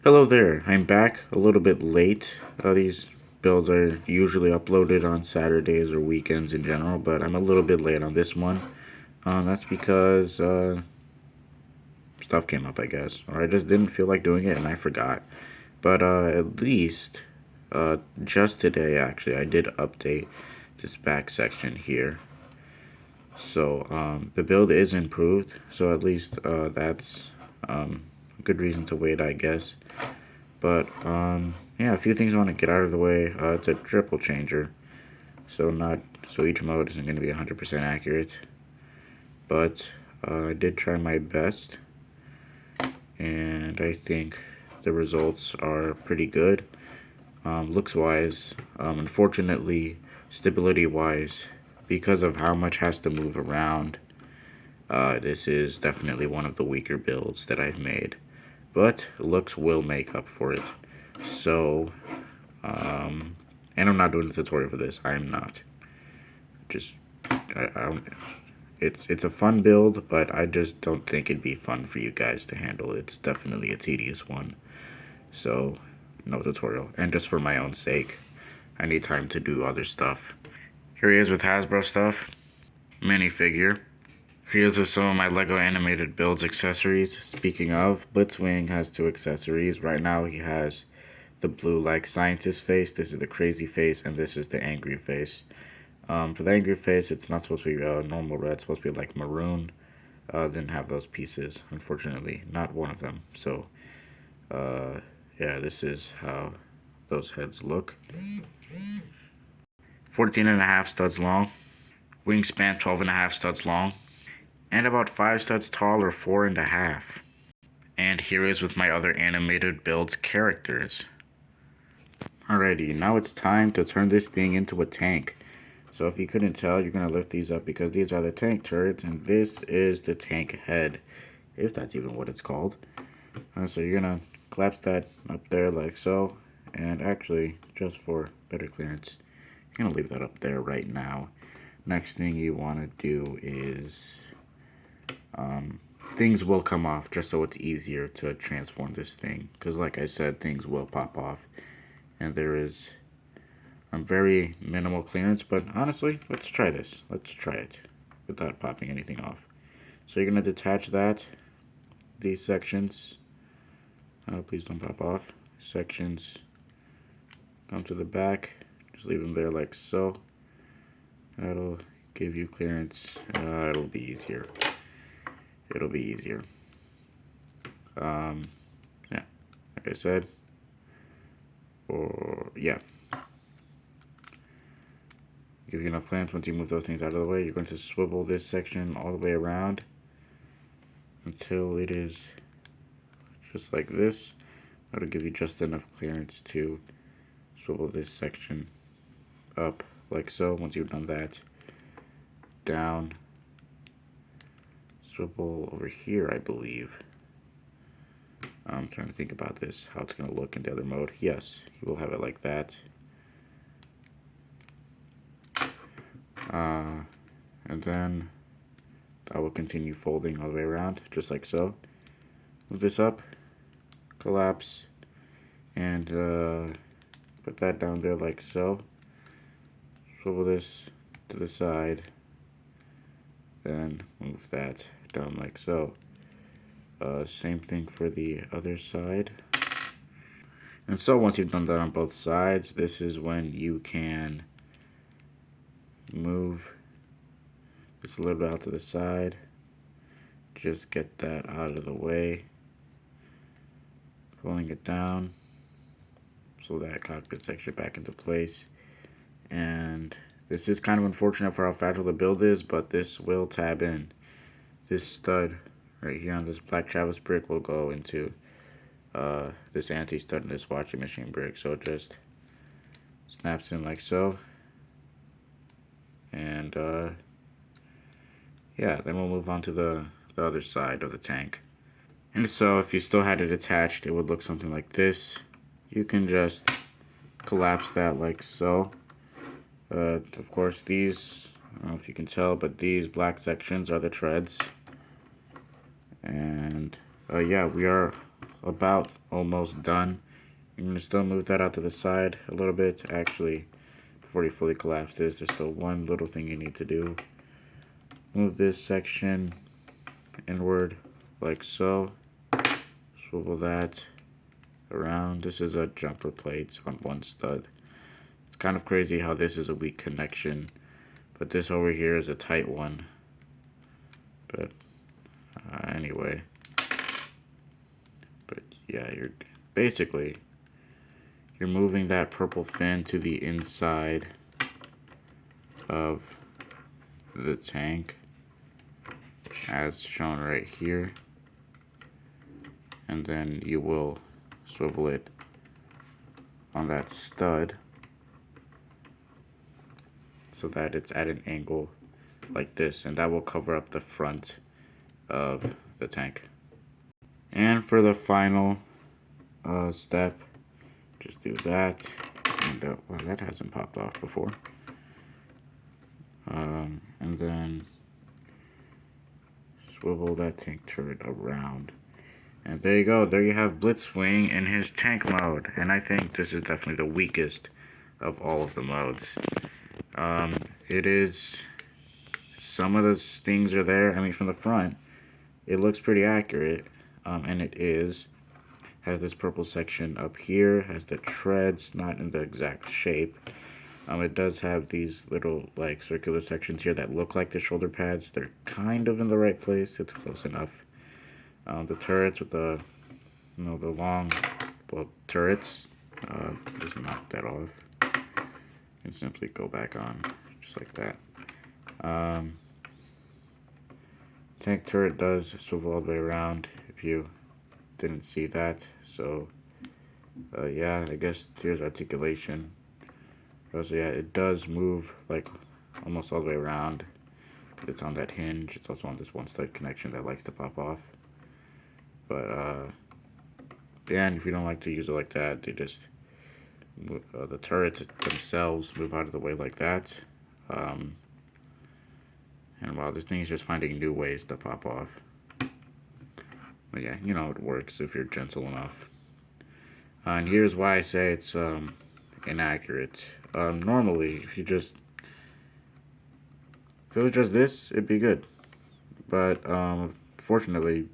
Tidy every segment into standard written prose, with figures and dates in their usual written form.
Hello there, I'm back a little bit late. These builds are usually uploaded on Saturdays or weekends in general, but I'm a little bit late on this one. That's because stuff came up, I guess, or I just didn't feel like doing it and I forgot. But at least just today, actually, I did update this back section here. So the build is improved, so at least that's a good reason to wait, I guess. But yeah, a few things I want to get out of the way. It's a triple changer, so each mode isn't going to be 100% accurate. But I did try my best, and I think the results are pretty good. Looks wise, unfortunately, stability wise, because of how much has to move around, this is definitely one of the weaker builds that I've made. But looks will make up for it. So, and I'm not doing the tutorial for this. I am not. Just, I it's a fun build, but I just don't think it'd be fun for you guys to handle. It's definitely a tedious one. So, no tutorial. And just for my own sake, I need time to do other stuff. Here he is with Hasbro stuff. Minifigure. Here's with some of my LEGO animated builds accessories. Speaking of, Blitzwing has 2 accessories. Right now he has the blue like scientist face. This is the crazy face, and this is the angry face. For the angry face, it's not supposed to be normal red. It's supposed to be like maroon. Didn't have those pieces, unfortunately. Not one of them. So, yeah, this is how those heads look. 14.5 studs long. Wingspan 12.5 studs long. And about 5 studs tall, or 4.5. And here is with my other animated builds characters. Alrighty, now it's time to turn this thing into a tank. So if you couldn't tell, you're going to lift these up because these are the tank turrets and this is the tank head, if that's even what it's called. So you're going to collapse that up there like so, and actually, just for better clearance, you're going to leave that up there right now. Next thing you want to do is, things will come off just so it's easier to transform this thing, because like I said, things will pop off, and there is very minimal clearance, but honestly, let's try this. Let's try it without popping anything off. So you're going to detach these sections. Please don't pop off. Sections come to the back. Just leave them there like so. That'll give you clearance. It'll be easier. It'll be easier. Yeah, like I said. Or, yeah. Give you enough clearance. Once you move those things out of the way, you're going to swivel this section all the way around until it is just like this. That'll give you just enough clearance to swivel this section up like so. Once you've done that, down, swivel over here, I believe. I'm trying to think about this, how it's going to look in the other mode. Yes, you will have it like that. And then I will continue folding all the way around, just like so. Move this up, collapse, and put that down there like so. Swivel this to the side, then move that down like so. Same thing for the other side. And so once you've done that on both sides, this is when you can move this a little bit out to the side. Just get that out of the way. Pulling it down so that cockpit section back into place. And this is kind of unfortunate for how fragile the build is, but this will tab in. This stud right here on this black Travis brick will go into this anti-stud in this washing machine brick. So it just snaps in like so. And yeah, then we'll move on to the other side of the tank. And so if you still had it attached, it would look something like this. You can just collapse that like so. Of course, these, I don't know if you can tell, but these black sections are the treads. And yeah, we are about almost done. I'm going to still move that out to the side a little bit. Actually, before you fully collapse this, there's still one little thing you need to do. Move this section inward like so. Swivel that around. This is a jumper plate on one stud. It's kind of crazy how this is a weak connection, but this over here is a tight one. But anyway, but yeah, you're moving that purple fin to the inside of the tank as shown right here, and then you will swivel it on that stud so that it's at an angle like this, and that will cover up the front of the tank. And for the final step, just do that, and well, that hasn't popped off before. And then swivel that tank turret around. And there you go. There you have Blitzwing in his tank mode. And I think this is definitely the weakest of all of the modes. It is... Some of the things are there. I mean, from the front, it looks pretty accurate. And it is. Has this purple section up here. Has the treads, not in the exact shape. It does have these little, like, circular sections here that look like the shoulder pads. They're kind of in the right place. It's close enough. The turrets with the, the long, turrets, just knock that off. And simply go back on, just like that. Tank turret does swivel all the way around, if you didn't see that. So, yeah, I guess here's articulation. So yeah, it does move like almost all the way around. It's on that hinge. It's also on this one stud connection that likes to pop off. But yeah, and if you don't like to use it like that, they just move, the turrets themselves move out of the way like that. And wow, this thing is just finding new ways to pop off. But yeah, it works if you're gentle enough. And here's why I say it's inaccurate. Normally, if it was just this, it'd be good. But fortunately,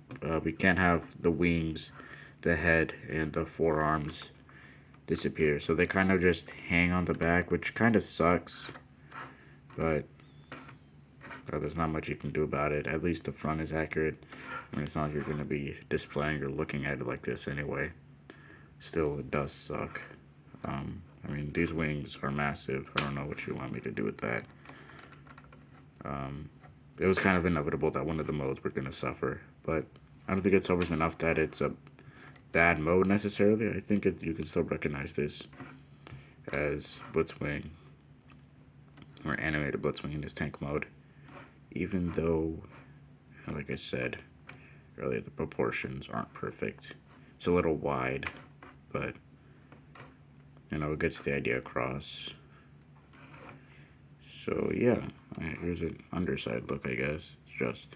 we can't have the wings, the head, and the forearms disappear. So they kind of just hang on the back, which kind of sucks. But there's not much you can do about it. At least the front is accurate. I mean, it's not like you're going to be displaying or looking at it like this anyway. Still, it does suck. I mean, these wings are massive. I don't know what you want me to do with that. It was kind of inevitable that one of the modes were going to suffer, but I don't think it suffers enough that it's a bad mode necessarily. I think you can still recognize this as Blitzwing, or animated Blitzwing in this tank mode, even though, like I said earlier, the proportions aren't perfect. It's a little wide, but it gets the idea across. So yeah, here's an underside look, I guess. It's just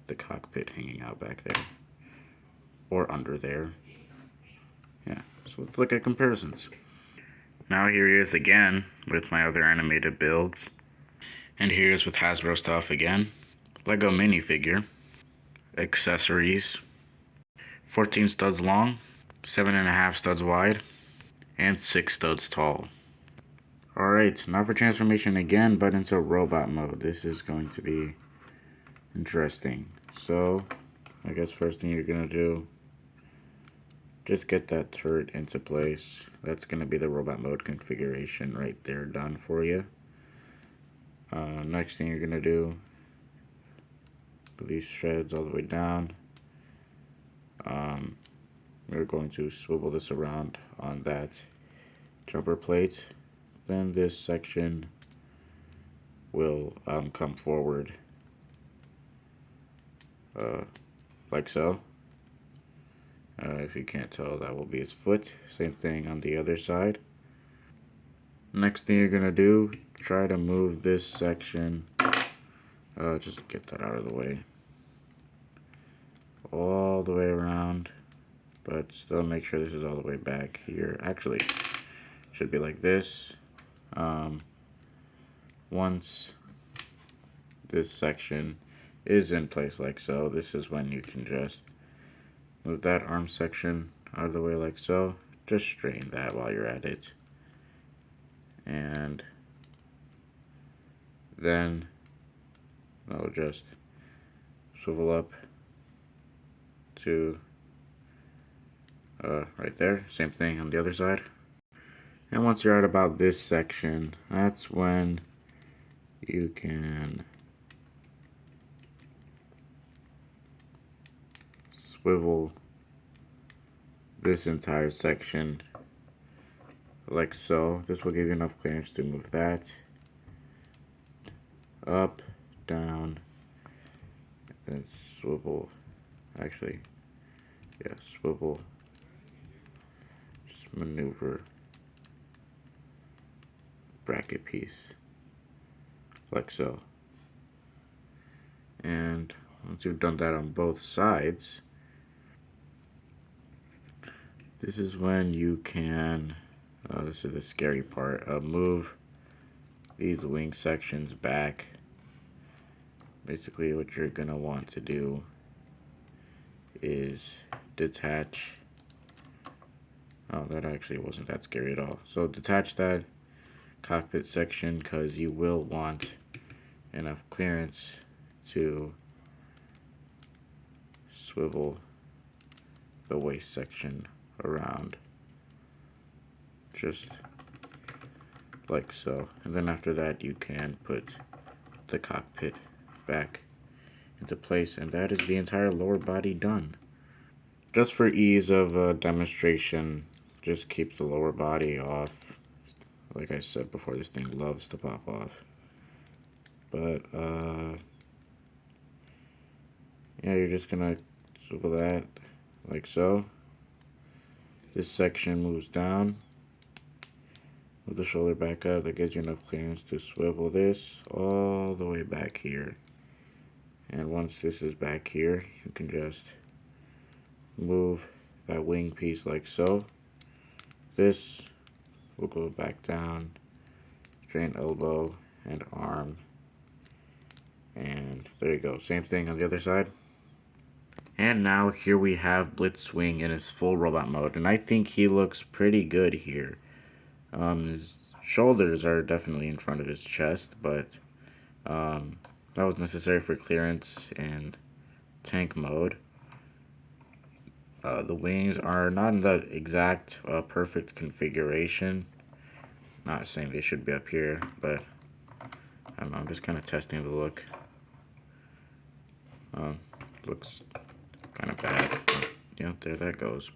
the cockpit hanging out back there, or under there. Yeah, so let's look at comparisons. Now here he is again with my other animated builds. And here's with Hasbro stuff again. Lego minifigure. Accessories. 14 studs long, 7.5 studs wide, and 6 studs tall. Alright, now for transformation again, but into robot mode. This is going to be interesting. So, I guess first thing you're going to do, just get that turret into place. That's going to be the robot mode configuration right there done for you. Next thing you're going to do, put these shreds all the way down. We're going to swivel this around on that jumper plate. Then this section will come forward like so. If you can't tell, that will be its foot. Same thing on the other side. Next thing you're going to do, try to move this section, just get that out of the way, all the way around but still make sure this is all the way back here. Actually, should be like this. Once this section is in place like so, this is when you can just move that arm section out of the way like so. Just straighten that while you're at it. And then I'll just swivel up to right there. Same thing on the other side. And once you're at about this section, that's when you can swivel this entire section like so. This will give you enough clearance to move that up, down, and swivel. Actually, yeah, swivel. Just maneuver bracket piece like so. And once you've done that on both sides, this is when you can, this is the scary part, move these wing sections back. Basically what you're gonna want to do is detach, oh, that actually wasn't that scary at all. So detach that cockpit section, because you will want enough clearance to swivel the waist section around, just like so. And then after that you can put the cockpit back into place, and that is the entire lower body done. Just for ease of demonstration, just keep the lower body off. Like I said before, this thing loves to pop off. But yeah, you're just gonna swivel that like so. This section moves down. Move the shoulder back up. That gives you enough clearance to swivel this all the way back here. And once this is back here, you can just move that wing piece like so. This will go back down, straighten elbow and arm. And there you go. Same thing on the other side. And now here we have Blitzwing in his full robot mode, and I think he looks pretty good here. His shoulders are definitely in front of his chest, but that was necessary for clearance and tank mode. The wings are not in the exact perfect configuration. Not saying they should be up here, but I don't know, I'm just kind of testing the look. Looks kind of bad. Yeah, there that goes.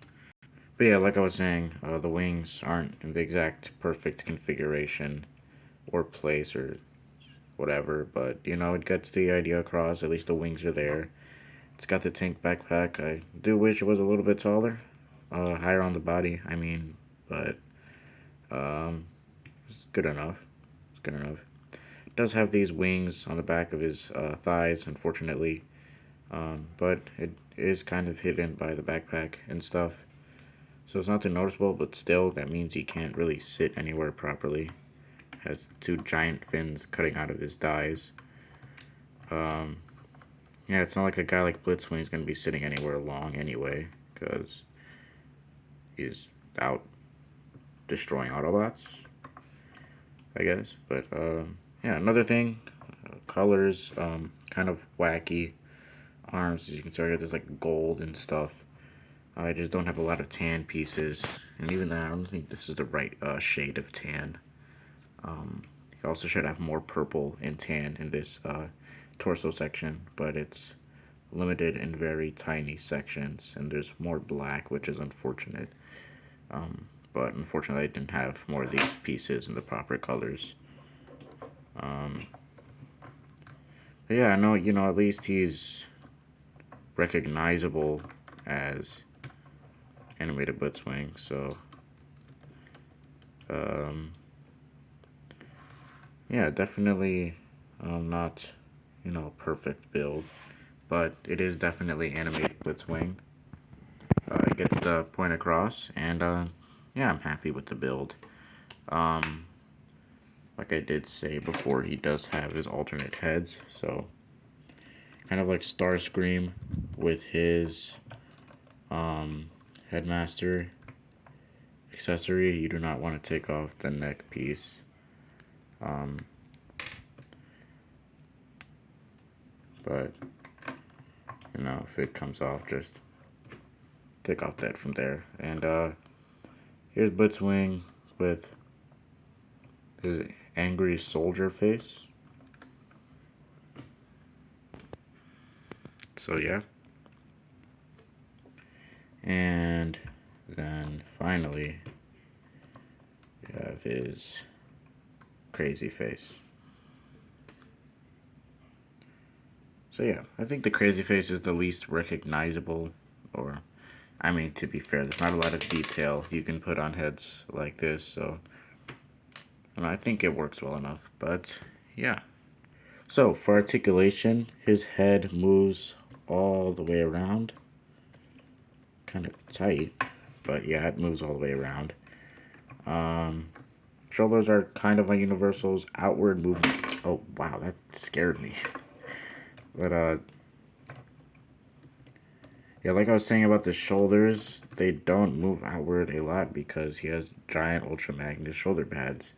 But yeah, like I was saying, the wings aren't in the exact perfect configuration or place or whatever, but you know, it gets the idea across. At least the wings are there. It's got the tank backpack. I do wish it was a little bit taller, higher on the body, I mean, but it's good enough. It's good enough. It does have these wings on the back of his thighs, unfortunately, but it is kind of hidden by the backpack and stuff. So it's nothing noticeable, but still, that means he can't really sit anywhere properly. Has two giant fins cutting out of his thighs. Yeah, it's not like a guy like Blitzwing is going to be sitting anywhere long anyway, because he's out destroying Autobots, I guess. But, yeah, another thing, colors, kind of wacky. Arms, as you can see right here, there's like gold and stuff. I just don't have a lot of tan pieces, and even then, I don't think this is the right shade of tan. You also should have more purple and tan in this torso section, but it's limited in very tiny sections, and there's more black, which is unfortunate. But unfortunately, I didn't have more of these pieces in the proper colors. But yeah, I know, you know, at least he's recognizable as animated Blitzwing, so yeah, definitely not, you know, perfect build, but it is definitely animated Blitzwing. gets the point across, and yeah, I'm happy with the build. Like I did say before, he does have his alternate heads, so kind of like Starscream with his headmaster accessory. You do not want to take off the neck piece. But you know, if it comes off, just take off that from there. And here's Blitzwing with his angry soldier face. So yeah. And then finally, we have his crazy face. So yeah, I think the crazy face is the least recognizable, or, I mean, to be fair, there's not a lot of detail you can put on heads like this, so I think it works well enough, but yeah. So for articulation, his head moves all the way around. Kind of tight, but yeah, it moves all the way around. Shoulders are kind of on universals. Outward movement. Oh wow, that scared me. But yeah, like I was saying about the shoulders, they don't move outward a lot because he has giant ultra magnet shoulder pads.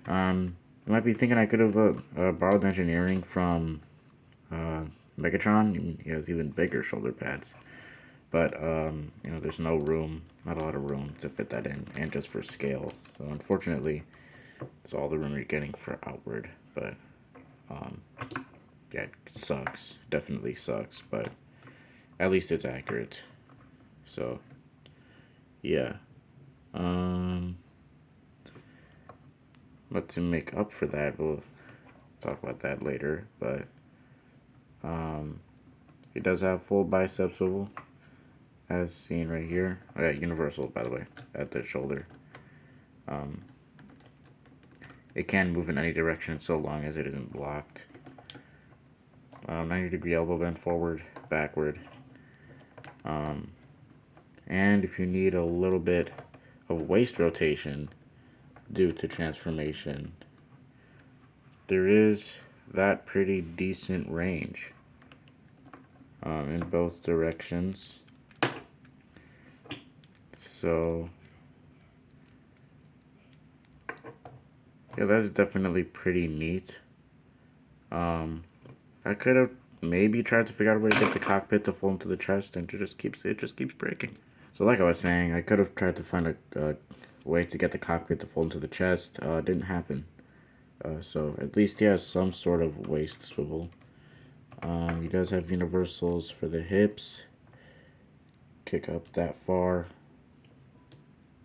You might be thinking I could have borrowed engineering from Megatron. He has even bigger shoulder pads. But, you know, there's no room, not a lot of room to fit that in, and just for scale. So, unfortunately, it's all the room you're getting for outward. But, yeah, it sucks. Definitely sucks, but at least it's accurate. So, yeah. But to make up for that, we'll talk about that later. But, he does have full bicep swivel, as seen right here. Oh, yeah, universal, by the way, at the shoulder. It can move in any direction so long as it isn't blocked. 90-degree elbow bend forward, backward. And if you need a little bit of waist rotation due to transformation, there is that pretty decent range in both directions. So yeah, that's definitely pretty neat. I could have maybe tried to figure out a way to get the cockpit to fall into the chest, and it just keeps breaking. So like I was saying, I could have tried to find a way to get the cockpit to fall into the chest. Didn't happen. So at least he has some sort of waist swivel. He does have universals for the hips. Kick up that far.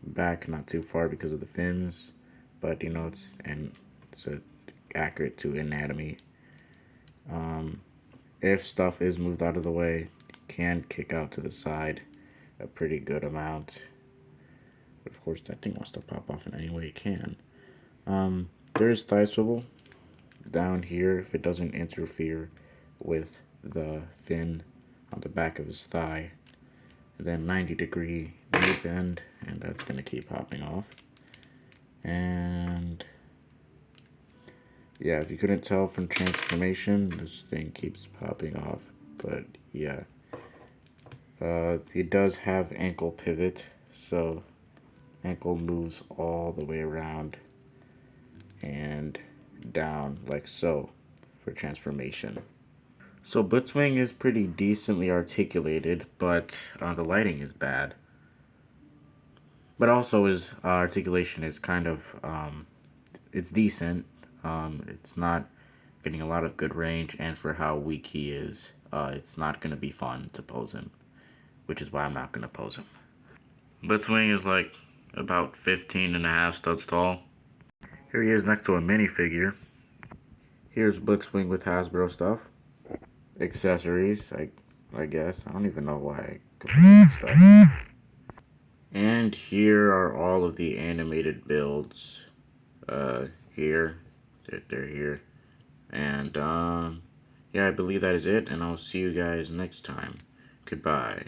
Back not too far because of the fins, but you know it's accurate to anatomy. If stuff is moved out of the way, can kick out to the side a pretty good amount. But of course, that thing wants to pop off in any way it can. There is thigh swivel down here if it doesn't interfere with the fin on the back of his thigh. And then 90-degree knee bend, and that's going to keep popping off. And yeah, if you couldn't tell from transformation, this thing keeps popping off. But yeah, he does have ankle pivot, so ankle moves all the way around and down like so for transformation. So Blitzwing is pretty decently articulated, but the lighting is bad. But also his articulation is kind of, it's decent. It's not getting a lot of good range, and for how weak he is, it's not going to be fun to pose him, which is why I'm not going to pose him. Blitzwing is like about 15.5 studs tall. Here he is next to a minifigure. Here's Blitzwing with Hasbro stuff. Accessories, I guess. I don't even know why I completed stuff. And here are all of the animated builds. Here. They're here. And, yeah, I believe that is it, and I'll see you guys next time. Goodbye.